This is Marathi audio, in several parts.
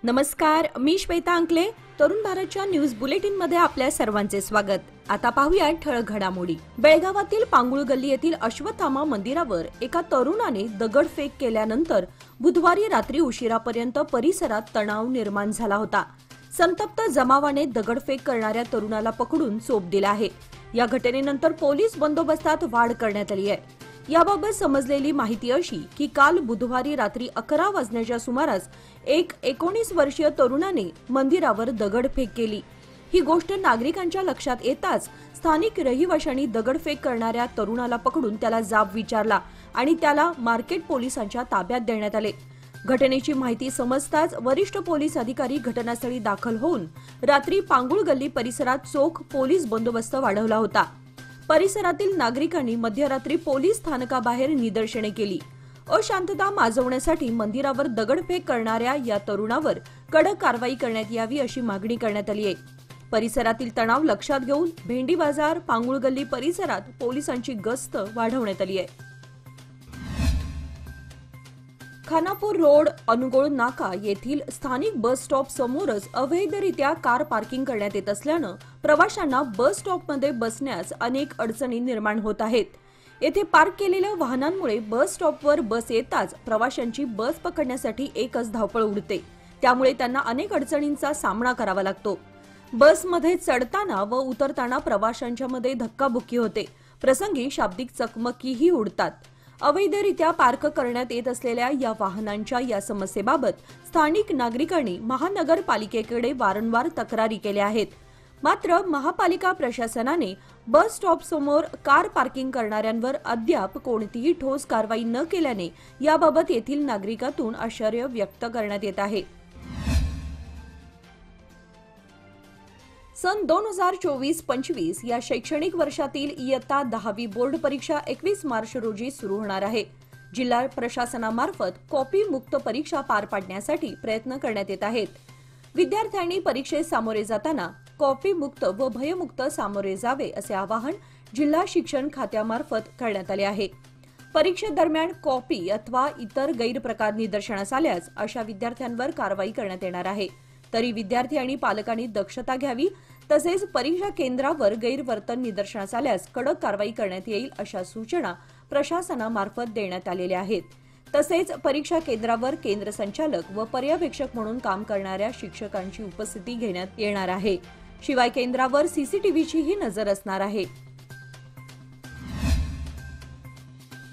नमस्कार, मी श्वेता अंकले. तरुण भारतच्या न्यूज बुलेटिन मध्ये आपल्या सर्वांचे स्वागत. आता पाहूया ठळक घडामोडी. बेळगावातील पांगुळ गल्ली येथील अश्वत्थामा मंदिरावर एका तरुणाने दगडफेक केल्यानंतर बुधवारी रात्री उशिरापर्यंत परिसरात तणाव निर्माण झाला होता. संतप्त जमावाने दगडफेक करणाऱ्या तरुणाला पकडून चोप दिला आहे. या घटनेनंतर पोलीस बंदोबस्तात वाढ करण्यात आली आहे. याबाबत समजलेली माहिती अशी की काल बुधवारी रात्री 11 वाजण्याच्या सुमारास एक 19 वर्षीय तरुणाने मंदिरावर दगडफेक केली. ही गोष्ट नागरिकांच्या लक्षात येताच स्थानिक रहिवाशांनी दगडफेक करणाऱ्या तरुणाला पकडून त्याला जाब विचारला आणि त्याला मार्केट पोलिसांच्या ताब्यात देण्यात आले. घटनेची माहिती समजताच वरिष्ठ पोलीस अधिकारी घटनास्थळी दाखल होऊन रात्री पांगुळ गल्ली परिसरात चोख पोलीस बंदोबस्त वाढवला होता. परिसरातील नागरिकांनी मध्यरात्री पोलीस स्थानकाबाहेर निदर्शने केली. अशांतता माजवण्यासाठी मंदिरावर दगडफेक करणाऱ्या या तरुणावर कडक कारवाई करण्यात यावी अशी मागणी करण्यात आली आहे. परिसरातील तणाव लक्षात घेऊन भेंडी बाजार, पांगुळ गल्ली परिसरात पोलिसांची गस्त वाढवण्यात आली आहे. खानापूर रोड अनुगोळ नाका येथील स्थानिक बस स्टॉप समोरच अवैधरित्या कार पार्किंग करण्यात येत असल्यानं प्रवाशांना बस स्टॉपमध्ये बसण्यास अनेक अडचणी निर्माण होत आहेत. येथे पार्क केलेल्या वाहनांमुळे बस स्टॉपवर बस येताच प्रवाशांची बस पकडण्यासाठी एकच धावपळ उडते. त्यामुळे त्यांना अनेक अडचणींचा सामना करावा लागतो. बसमध्ये चढताना व उतरताना प्रवाशांच्यामध्ये धक्काबुक्की होते. प्रसंगी शाब्दिक चकमकीही उडतात. अवैधरित्या पार्क करण्यात येत असलेल्या या वाहनांच्या या समस्येबाबत स्थानिक नागरिकांनी महानगरपालिकेकडे वारंवार तक्रारी केल्या आहेत. मात्र महापालिका प्रशासनाने बस स्टॉप समोर कार पार्किंग करणाऱ्यांवर अद्याप कोणतीही ठोस कारवाई न केल्याने याबाबत येथील नागरिकातून आश्चर्य व्यक्त करण्यात येत आहे. सन 2024-25 या शैक्षणिक वर्षातील इयत्ता 10वी बोर्ड परीक्षा 21 मार्च रोजी सुरू होणार आहे. जिल्हा प्रशासनामार्फत कॉपी मुक्त परीक्षा पार पाडण्यासाठी प्रयत्न करण्यात येत आहेत. विद्यार्थ्यांनी परीक्षेस सामोरे जाताना कॉपी मुक्त व भयमुक्त सामोरे जावे असे आवाहन जिल्हा शिक्षण खात्यामार्फत करण्यात आले आहे. परीक्षेदरम्यान कॉपी अथवा इतर गैरप्रकार निदर्शनास आल्यास अशा विद्यार्थ्यांवर कारवाई करण्यात येणार आहे. तरी विद्यार्थी आणि पालकांनी दक्षता घ्यावी. तसेच परीक्षा केंद्रावर गैरवर्तन निदर्शनास आल्यास कडक कारवाई करण्यात येईल अशा सूचना प्रशासनामार्फत देण्यात आलेल्या आहेत. तसेच परीक्षा केंद्रावर केंद्र संचालक व पर्यवेक्षक म्हणून काम करणाऱ्या शिक्षकांची उपस्थिती घेण्यात येणार आहे. शिवाय केंद्रावर सीसीटीव्हीचीही नजर असणार आहे.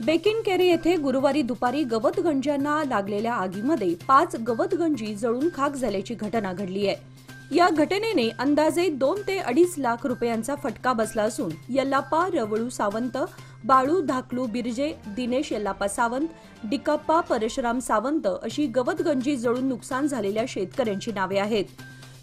बेकिनकेरी येथे गुरुवारी दुपारी गवतगंजांना लागलेल्या आगीमध्ये 5 गवतगंजी जळून खाक झाल्याची घटना घडली आहे. या घटनेने अंदाजे 2 ते 2.5 लाख रुपयांचा फटका बसला असून यल्लाप्पा रवळू सावंत, बाळू धाकलू बिर्जे, दिनेश यल्लाप्पा सावंत, डिकाप्पा परशुराम सावंत अशी गवतगंजी जळून नुकसान झालेल्या शेतकऱ्यांची नावे आहेत.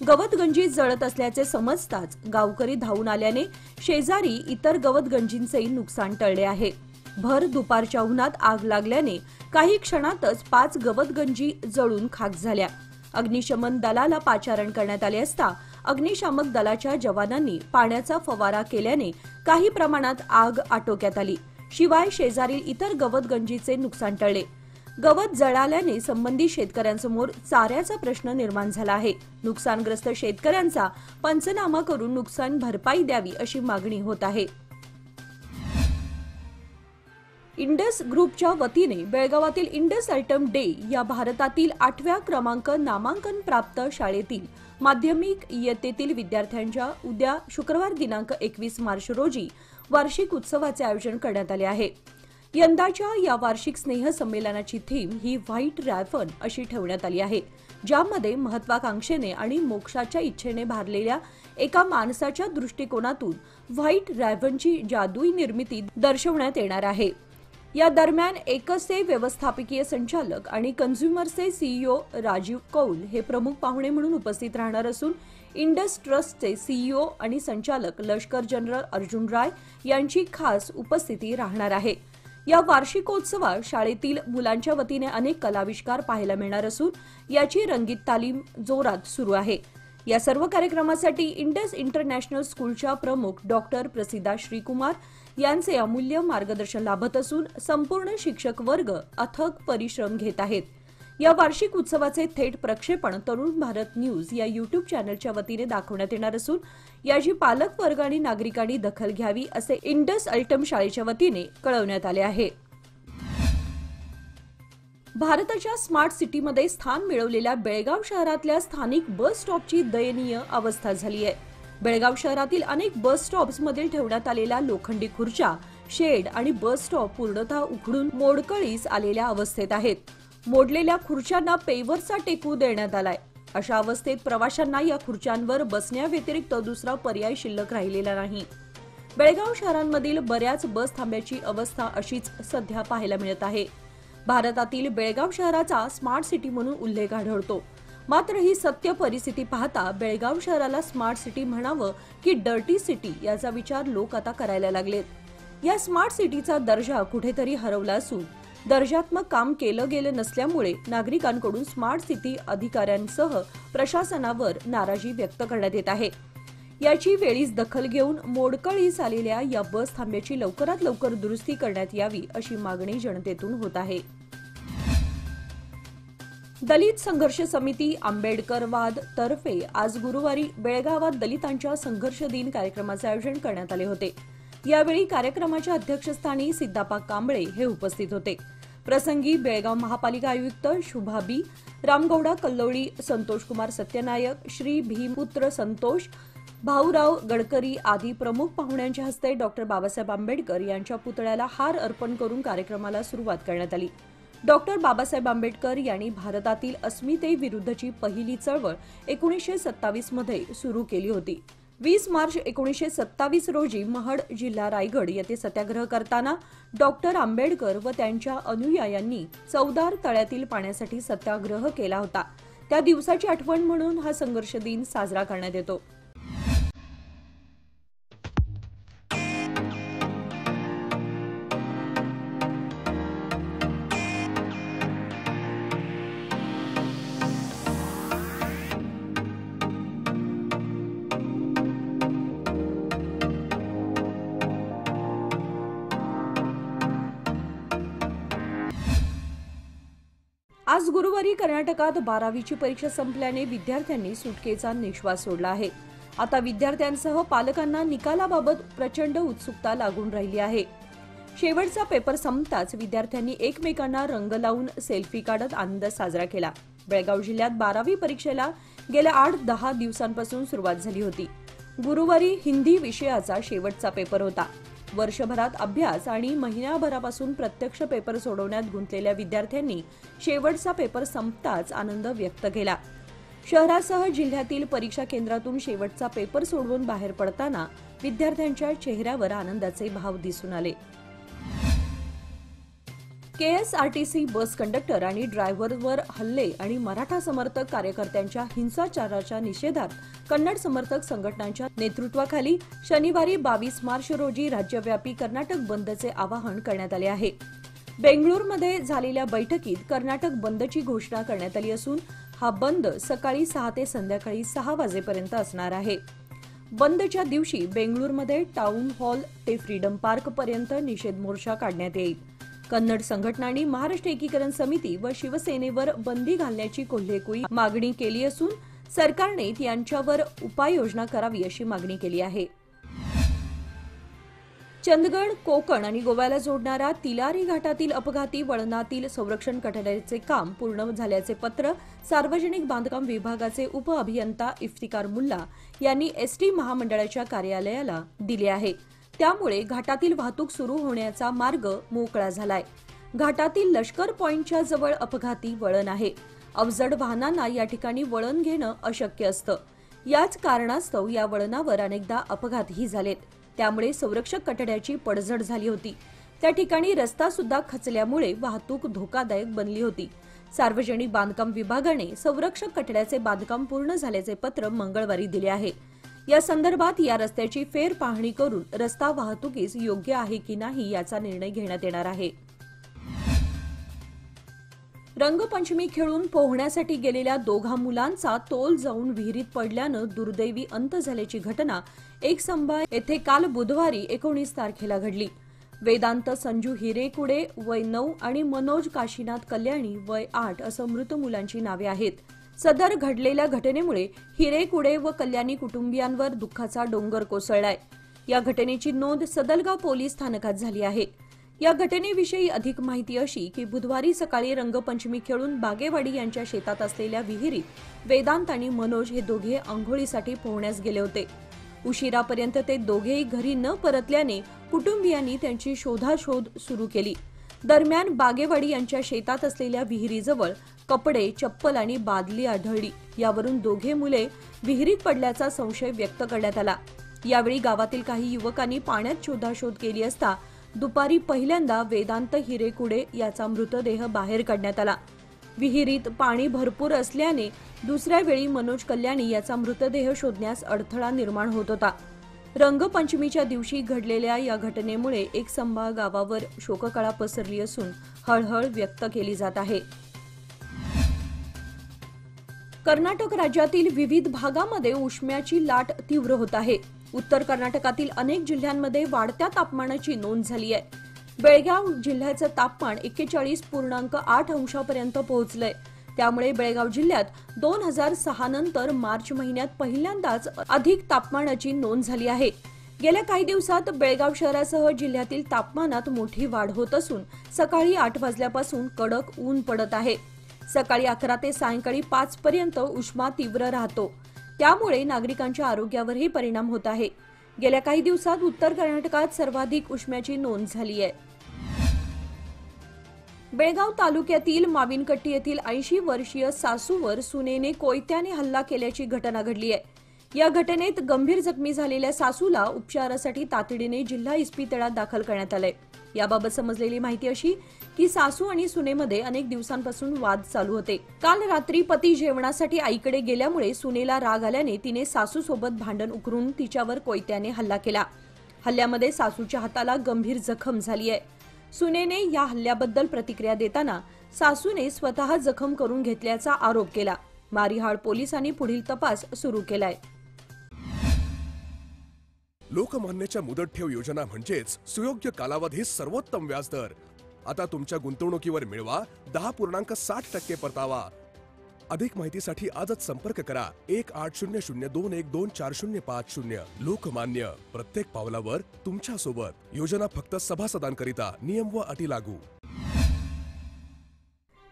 गवतगंजी जळत असल्याचे समजताच गावकरी धावून आल्याने शेजारी इतर गवतगंजींचेही नुकसान टळले आहे. भर दुपारच्या उन्हात आग लागल्याने काही क्षणातच 5 गवतगंजी जळून खाक झाल्या. अग्निशमन दलाला पाचारण करण्यात आले असता अग्निशामक दलाच्या जवानांनी पाण्याचा फवारा केल्याने काही प्रमाणात आग आटोक्यात आली. शिवाय शेजारील इतर गवतगंजीचे नुकसान टळले. गवत जळाल्याने संबंधित शेतकऱ्यांसमोर चाऱ्याचा प्रश्न निर्माण झाला आहे. नुकसानग्रस्त शेतकऱ्यांचा पंचनामा करून नुकसान भरपाई द्यावी अशी मागणी होत आहे. इंडस ग्रुपच्या वतीने बेळगावातील इंडस आयटम डे या भारतातील 8व्या क्रमांक नामांकन प्राप्त शाळेतील माध्यमिक इयत्तेतील विद्यार्थ्यांच्या उद्या शुक्रवार दिनांक 21 मार्च रोजी वार्षिक उत्सवाचे आयोजन करण्यात आले आहे. यंदाच्या या वार्षिक स्नेह संमेलनाची थीम ही व्हाईट रायफन अशी ठेवण्यात आली आहे, ज्यामध्ये महत्वाकांक्षेने आणि मोक्षाच्या इच्छेने भारलेल्या एका माणसाच्या दृष्टिकोनातून व्हाईट रायफनची जादुई निर्मिती दर्शवण्यात येणार आहे. या दरम्यान एकसचे व्यवस्थापकीय संचालक आणि कन्झ्युमरचे सीईओ राजीव कौल हे प्रमुख पाहुणे म्हणून उपस्थित राहणार असून इंडस ट्रस्टचे सीईओ आणि संचालक लष्कर जनरल अर्जुन राय यांची खास उपस्थिती राहणार आहे. या वार्षिकोत्सवात शाळेतील मुलांच्या वतीने अनेक कलाविष्कार पाहायला मिळणार असून याची रंगीत तालीम जोरात सुरू आहे. या सर्व कार्यक्रमासाठी इंडस इंटरनॅशनल स्कूलच्या प्रमुख डॉक्टर प्रसिद्धा श्रीकुमार यांचे अमूल्य मार्गदर्शन लाभत असून संपूर्ण शिक्षक वर्ग अथक परिश्रम घेत आहेत. या वार्षिक उत्सवाचे थेट प्रक्षेपण तरुण भारत न्यूज या युट्यूब चॅनलच्या वतीने दाखवण्यात येणार असून याची पालक वर्ग आणि नागरिकांनी दखल घ्यावी असे इंडस अल्टम शाळेच्या वतीने कळवण्यात आले आहे. भारताच्या स्मार्ट सिटीमध्ये स्थान मिळवलेल्या बेळगाव शहरातल्या स्थानिक बस स्टॉपची दयनीय अवस्था झाली आहे. बेळगाव शहरातील अनेक बस स्टॉप्समधील ठेवण्यात आलेल्या लोखंडी खुर्च्या, शेड आणि बस स्टॉप पूर्णतः उखडून मोडकळीस आलेल्या अवस्थेत आहेत. मोडलेल्या खुर्च्यांना पेवरचा टेकू देण्यात आलाय. अशा अवस्थेत प्रवाशांना या खुर्च्यांवर बसण्याव्यतिरिक्त दुसरा पर्याय शिल्लक राहिलेला नाही. बेळगाव शहरांमधील बऱ्याच बस थांब्याची अवस्था अशीच सध्या पाहायला मिळत आहे. भारतातील बेळगाव शहराचा स्मार्ट सिटी म्हणून उल्लेख आढळतो. मात्र ही सत्य परिस्थिती पाहता बेळगाव शहराला स्मार्ट सिटी म्हणावं की डर्टी सिटी याचा विचार लोक आता करायला लागलेत. या स्मार्ट सिटीचा दर्जा कुठेतरी हरवला असून दर्जात्मक काम केलं गेलं नसल्यामुळे नागरिकांकडून स्मार्ट सिटी अधिकाऱ्यांसह प्रशासनावर नाराजी व्यक्त करण्यात येत आहे. याची वेळीच दखल घेऊन मोडकळीस आलेल्या या बस थांब्याची लवकरात लवकर दुरुस्ती करण्यात यावी अशी मागणी जनतेतून होत आहे. दलित संघर्ष समिती आंबेडकरवाद तर्फे आज गुरुवारी बेळगावात दलितांच्या संघर्ष दिन कार्यक्रमाचे आयोजन करण्यात आले होते. यावेळी कार्यक्रमाच्या अध्यक्षस्थानी सिद्धापा कांबळे हे उपस्थित होते. प्रसंगी बेळगाव महापालिका आयुक्त शुभा बी, रामगौडा कल्लोळी, संतोषकुमार सत्यनायक, श्री भीमपुत्र संतोष, भाऊराव गडकरी आदी प्रमुख पाहुण्यांच्या हस्ते डॉ. बाबासाहेब आंबेडकर यांच्या पुतळ्याला हार अर्पण करून कार्यक्रमाला सुरुवात करण्यात आली. डॉ. बाबासाहेब आंबेडकर यांनी भारतातील अस्मितेविरुद्धची पहिली चळवळ 1927 मध्ये सुरू केली होती. 20 मार्च 1927 रोजी महड, जिल्हा रायगड येथे सत्याग्रह करताना डॉ. आंबेडकर व त्यांच्या अनुयायांनी चौदार तळ्यातील पाण्यासाठी सत्याग्रह केला होता. त्या दिवसाची आठवण म्हणून हा संघर्ष दिन साजरा करण्यात येतो. आज गुरुवारी कर्नाटकात 12वीची परीक्षा संपल्याने विद्यार्थ्यांनी सुटकेचा निश्वास सोडला आहे. आता विद्यार्थ्यांसह पालकांना निकालाबाबत प्रचंड उत्सुकता लागून राहिली आहे. शेवटचा पेपर संपताच विद्यार्थ्यांनी एकमेकांना रंग लावून सेल्फी काढत आनंद साजरा केला. बेळगाव जिल्ह्यात 12वी परीक्षेला गेल्या 8-10 दिवसांपासून सुरुवात झाली होती. गुरुवारी हिंदी विषयाचा शेवटचा पेपर होता. वर्षभरात अभ्यास आणि महिन्याभरापासून प्रत्यक्ष पेपर सोडवण्यात गुंतलेल्या विद्यार्थ्यांनी शेवटचा पेपर संपताच आनंद व्यक्त केला. शहरासह जिल्ह्यातील परीक्षा केंद्रातून शेवटचा पेपर सोडवून बाहेर पडताना विद्यार्थ्यांच्या चेहऱ्यावर आनंदाचे भाव दिसून आले. केएसआरटीसी बस कंडक्टर आणि ड्रायव्हरवर हल्ले आणि मराठा समर्थक कार्यकर्त्यांच्या हिंसाचाराच्या निषेधात कन्नड समर्थक संघटनांच्या नेतृत्वाखाली शनिवारी 22 मार्च रोजी राज्यव्यापी कर्नाटक बंदचे आवाहन करण्यात आले आहे. बेंगळूरमध्ये झालेल्या बैठकीत कर्नाटक बंदची घोषणा करण्यात आली असून हा बंद सकाळी 6 ते संध्याकाळी 6 वाजेपर्यंत असणार आहे. बंदच्या दिवशी बेंगळूरमध्ये टाउन हॉल ते फ्रीडम पार्क पर्यंत निषेध मोर्चा काढण्यात येईल. कन्नड संघटनांनी महाराष्ट्र एकीकरण समिती व शिवसेनेवर बंदी घालण्याची कोल्हेकुई मागणी केली असून सरकारने यांच्यावर उपाययोजना करावी अशी मागणी केली आहे. चंदगड, कोकण आणि गोव्याला जोडणाऱ्या तिलारी घाटातील अपघाती वळणातील संरक्षण कठड्याचे काम पूर्ण झाल्याचे पत्र सार्वजनिक बांधकाम विभागाचे उपअभियंता इफ्तिकार मुल्ला यांनी एसटी महामंडळाच्या कार्यालयाला दिले आहे. त्यामुळे घाटातील वाहतूक सुरू होण्याचा मार्ग मोकळा झालाय. घाटातील लष्कर पॉइंटच्या जवळ अपघाती वळण आहे. अवजड वाहनांना या ठिकाणी वळण घेणं अशक्य असतं. याच कारणास्तव या वळणावर अनेकदा अपघातही झालेत. त्यामुळे संरक्षक कठड्याची पडझड झाली होती. त्या ठिकाणी रस्ता सुद्धा खचल्यामुळे वाहतूक धोकादायक बनली होती. सार्वजनिक बांधकाम विभागाने संरक्षक कठड्याचे बांधकाम पूर्ण झाल्याचे पत्र मंगळवारी दिले आहे. या संदर्भात या रस्त्याची फेर पाहणी करून रस्ता वाहतुकीस योग्य आहे की नाही याचा निर्णय घेण्यात येणार आहे. रंगपंचमी खेळून पोहण्यासाठी गेलेल्या दोघा मुलांचा तोल जाऊन विहिरीत पडल्यानं दुर्दैवी अंत झाल्याची घटना एकसंबा येथे काल बुधवारी 19 तारखेला घडली. वेदांत संजू हिरेकुडे वय 9 आणि मनोज काशीनाथ कल्याणी वय 8 असं मृत मुलांची नावे आहेत. सदर घडलेल्या घटनेमुळे हिरेकुडे व कल्याणी कुटुंबियांवर दुःखाचा डोंगर कोसळलाय. या घटनेची नोंद सदलगाव पोलीस स्थानकात झाली आहे. या घटनेविषयी अधिक माहिती अशी की बुधवारी सकाळी रंगपंचमी खेळून बागेवाडी यांच्या शेतात असलेल्या विहिरीत वेदांत आणि मनोज हे दोघे अंघोळीसाठी पोहण्यास गेले होते. उशिरापर्यंत ते दोघेही घरी न परतल्याने कुटुंबियांनी त्यांची शोधाशोध सुरू केली. दरम्यान बागेवाडी यांच्या शेतात असलेल्या विहिरीजवळ कपडे, चप्पल आणि बादली आढळली. यावरून दोघे मुले विहिरीत पडल्याचा संशय व्यक्त करण्यात आला. यावेळी गावातील काही युवकांनी पाण्यात शोधाशोध केली असता दुपारी पहिल्यांदा वेदांत हिरेकुडे याचा मृतदेह बाहेर काढण्यात आला. विहिरीत पाणी भरपूर असल्याने दुसऱ्या वेळी मनोज कल्याणी याचा मृतदेह शोधण्यास अडथळा निर्माण होत होता. रंगपंचमीच्या दिवशी घडलेल्या या घटनेमुळे एकसंबा गावावर शोककळा पसरली असून हळहळ व्यक्त केली जात आहे. कर्नाटक राज्यातील विविध भागामध्ये उष्म्याची लाट तीव्र होत आहे. उत्तर कर्नाटकातील अनेक जिल्ह्यांमध्ये वाढत्या तापमानाची नोंद झाली आहे. बेळगाव जिल्ह्याचं तापमान 41.8 अंशापर्यंत पोहोचलंय. त्यामुळे बेळगाव जिल्ह्यात 2006 नंतर मार्च महिन्यात पहिल्यांदाच अधिक तापमानाची नोंद झाली आहे. गेल्या काही दिवसात बेळगाव शहरासह जिल्ह्यातील तापमानात मोठी वाढ होत असून सकाळी 8 वाजल्यापासून कडक ऊन पडत आहे. सकाळी 11 ते सायंकाळी 5 पर्यंत उष्मा तीव्र राहतो. त्यामुळे नागरिकांच्या आरोग्यावरही परिणाम होत आहे. गेल्या काही दिवसात उत्तर कर्नाटकात सर्वाधिक उष्म्याची नोंद झाली आहे. बेळगाव तालुक्यातील माविनकट्टी येथील 80 वर्षीय सासूवर सुनेने कोयत्याने हल्ला केल्याची घटना घडली आहे. या घटनेत गंभीर जखमी झालेल्या सासूला उपचारासाठी तातडीने जिल्हा इस्पितळात दाखल करण्यात आलंय. याबाबत समजलेली माहिती अशी की सासू आणि सुनेमध्ये अनेक दिवसांपासून वाद चालू होते. काल रात्री पती जेवणासाठी आईकडे गेल्यामुळे सुनेला राग आल्याने तिने सासूसोबत भांडण उकरून तिच्यावर कोयत्याने हल्ला केला. हल्ल्यामध्ये सासूच्या हाताला गंभीर जखम झाली आहे. सुनेने या हल्ल्याबद्दल प्रतिक्रिया देताना सासूने स्वतः जखम करून घेतल्याचा आरोप केला. मारिहाळ पोलिसांनी पुढील तपास सुरू केलाय. लोकमान्यच्या मुदत ठेव योजना म्हणजेच सुयोग्य कालावधी सर्वोत्तम व्याजदर. आता तुमच्या गुंतवणुकीवर मिळवा 10.60% परतावा. अधिक माहितीसाठी आजच संपर्क करा 1800212450. लोकमान्य, प्रत्येक पावलावर तुमच्या सोबत. योजना फक्त सभासदांकरिता. नियम व अटी लागू.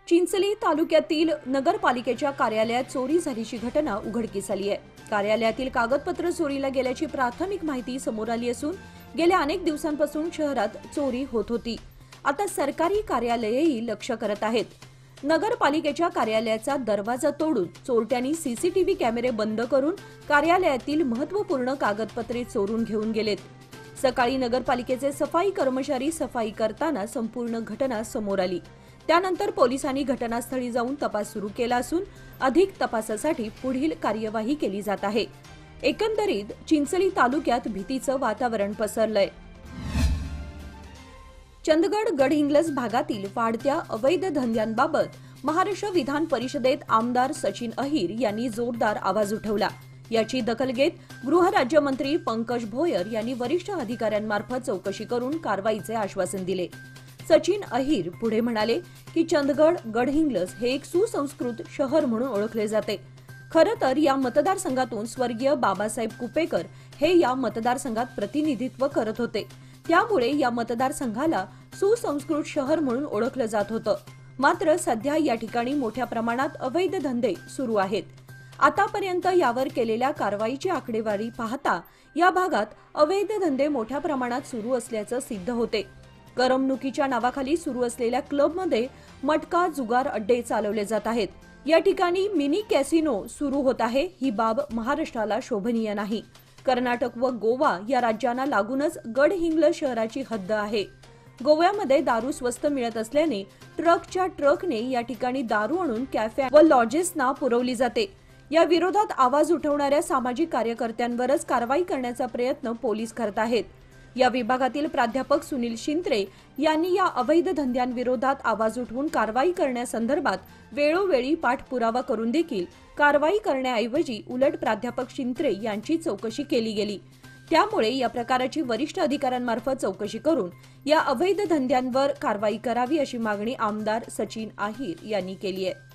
चिंचली तालुक्यातील नगरपालिकेच्या कार्यालयात चोरी झाल्याची घटना उघडकीस आली आहे. कार्यालयातील कागदपत्र चोरीला गेल्याची प्राथमिक माहिती समोर आली असून गेल्या अनेक दिवसांपासून शहरात चोरी होत होती. आता सरकारी कार्यालयेही लक्ष करत आहेत. नगरपालिकेच्या कार्यालयाचा दरवाजा तोडून चोरट्यांनी सीसीटीव्ही कॅमेरे बंद करून कार्यालयातील महत्त्वपूर्ण कागदपत्रे चोरून घेऊन गेलेत. सकाळी नगरपालिकेचे सफाई कर्मचारी सफाई करताना संपूर्ण घटना समोर आली. त्यानंतर पोलिसांनी घटनास्थळी जाऊन तपास सुरू केला असून अधिक तपासासाठी पुढील कार्यवाही केली जात आहे. एकंदरीत चिंचली तालुक्यात भीतीचं वातावरण पसरलंय. चंदगड गडहिंग्लज भागातील वाढत्या अवैध धंद्यांबाबत महाराष्ट्र विधान परिषदेत आमदार सचिन अहिर यांनी जोरदार आवाज उठवला. याची दखल घेत गृहराज्यमंत्री पंकज भोयर यांनी वरिष्ठ अधिकाऱ्यांमार्फत चौकशी करून कारवाईचे आश्वासन दिले. सचिन अहिर पुढे म्हणाले की चंदगड गडहिंग्लज हे एक सुसंस्कृत शहर म्हणून ओळखले जाते. खरं तर या मतदारसंघातून स्वर्गीय बाबासाहेब कुपेकर हे या मतदारसंघात प्रतिनिधित्व करत होते. त्यामुळे या मतदारसंघाला सुसंस्कृत शहर म्हणून ओळखलं जात होतं. मात्र सध्या या ठिकाणी मोठ्या प्रमाणात अवैध धंदे सुरू आहेत. आतापर्यंत यावर केलेल्या कारवाईची आकडेवारी पाहता या भागात अवैध धंदे मोठ्या प्रमाणात सुरू असल्याचं सिद्ध होते. करमणुकीच्या नावाखाली सुरू असलेल्या क्लबमध्ये मटका जुगार अड्डे चालवले जात आहेत. या ठिकाणी मिनी कॅसिनो सुरू होत आहे. ही बाब महाराष्ट्राला शोभनीय नाही. कर्नाटक व गोवा या राज्यांना लागूनच गडहिंग्लज शहराची हद्द आहे. गोव्यामध्ये दारू स्वस्त मिळत असल्याने ट्रकच्या ट्रकने या ठिकाणी दारू आणून कॅफे व लॉजेसना पुरवली जाते. या विरोधात आवाज उठवणाऱ्या सामाजिक कार्यकर्त्यांवरच कारवाई करण्याचा प्रयत्न पोलीस करत आहेत. या विभागातील प्राध्यापक सुनील शिंत्रे यांनी या अवैध धंद्यांविरोधात आवाज उठवून कारवाई करण्यासंदर्भात वेळोवेळी पाठपुरावा करून देखील कारवाई करण्याऐवजी उलट प्राध्यापक शिंत्रे यांची चौकशी केली गेली. त्यामुळे या प्रकाराची वरिष्ठ अधिकाऱ्यांमार्फत चौकशी करून या अवैध धंद्यांवर कारवाई करावी अशी मागणी आमदार सचिन आहिर यांनी केली आहे.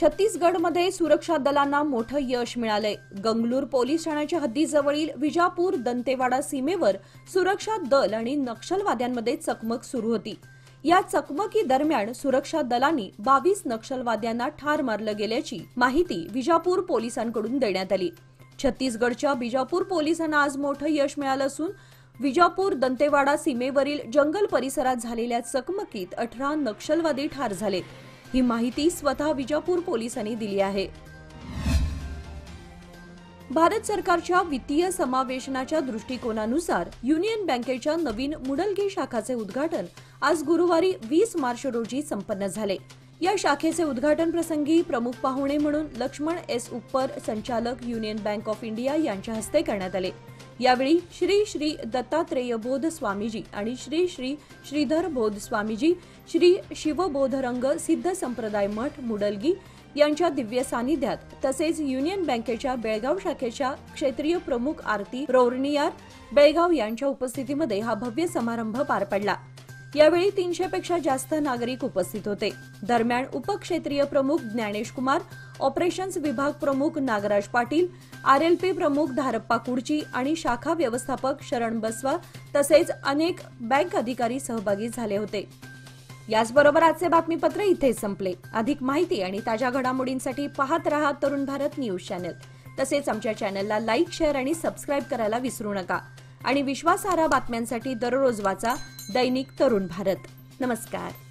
छत्तीसगडमध्ये सुरक्षा दलांना मोठं यश मिळालंय. गंगलूर पोलीस ठाण्याच्या हद्दीजवळील विजापूर दंतेवाडा सीमेवर सुरक्षा दल आणि नक्षलवाद्यांमध्ये चकमक सुरू होती. या चकमकी दरम्यान सुरक्षा दलांनी 22 नक्षलवाद्यांना ठार मारलं गेल्याची माहिती विजापूर पोलिसांकडून देण्यात आली. छत्तीसगडच्या बिजापूर पोलिसांना आज मोठं यश मिळालं असून विजापूर दंतेवाडा सीमेवरील जंगल परिसरात झालेल्या चकमकीत 18 नक्षलवादी ठार झाले. ही माहिती स्वतः विजापूर पोलिसांनी दिली आहे. भारत सरकारच्या वित्तीय समावेशनाच्या दृष्टिकोनानुसार युनियन बँकेच्या नवीन मुडलगी शाखाचे उद्घाटन आज गुरुवारी 20 मार्च रोजी संपन्न झाले. या शाखेचे उद्घाटन प्रसंगी प्रमुख पाहुणे म्हणून लक्ष्मण एस उप्पर, संचालक युनियन बँक ऑफ इंडिया यांच्या हस्ते करण्यात आले. यावेळी श्री श्री दत्तात्रेय बोध स्वामीजी आणि श्री श्री श्रीधर बोध स्वामीजी, श्री शिवबोधरंग सिद्ध संप्रदाय मठ मुडलगी यांच्या दिव्य सानिध्यात तसेच युनियन बँकेच्या बेळगाव शाखेच्या क्षेत्रीय प्रमुख आरती रोरनियार बेळगाव यांच्या उपस्थितीमध्ये हा भव्य समारंभ पार पडला. यावेळी 300 पेक्षा जास्त नागरिक उपस्थित होते. दरम्यान उपक्षेत्रीय प्रमुख ज्ञानेश कुमार, ऑपरेशन्स विभाग प्रमुख नागराज पाटील, आरएलपी प्रमुख धारप्पा कुडची आणि शाखा व्यवस्थापक शरण बसवा तसेच अनेक बँक अधिकारी सहभागी झाले होते. याचबरोबर आजचे बातमीपत्र इथेच संपले. अधिक माहिती आणि ताज्या घडामोडींसाठी पाहत रहा तरुण भारत न्यूज चॅनल. तसेच आमच्या चॅनलला लाईक, शेअर आणि सबस्क्राईब करायला विसरू नका. आणि विश्वासार्ह बातम्यांसाठी दररोज वाचा दैनिक तरुण भारत. नमस्कार.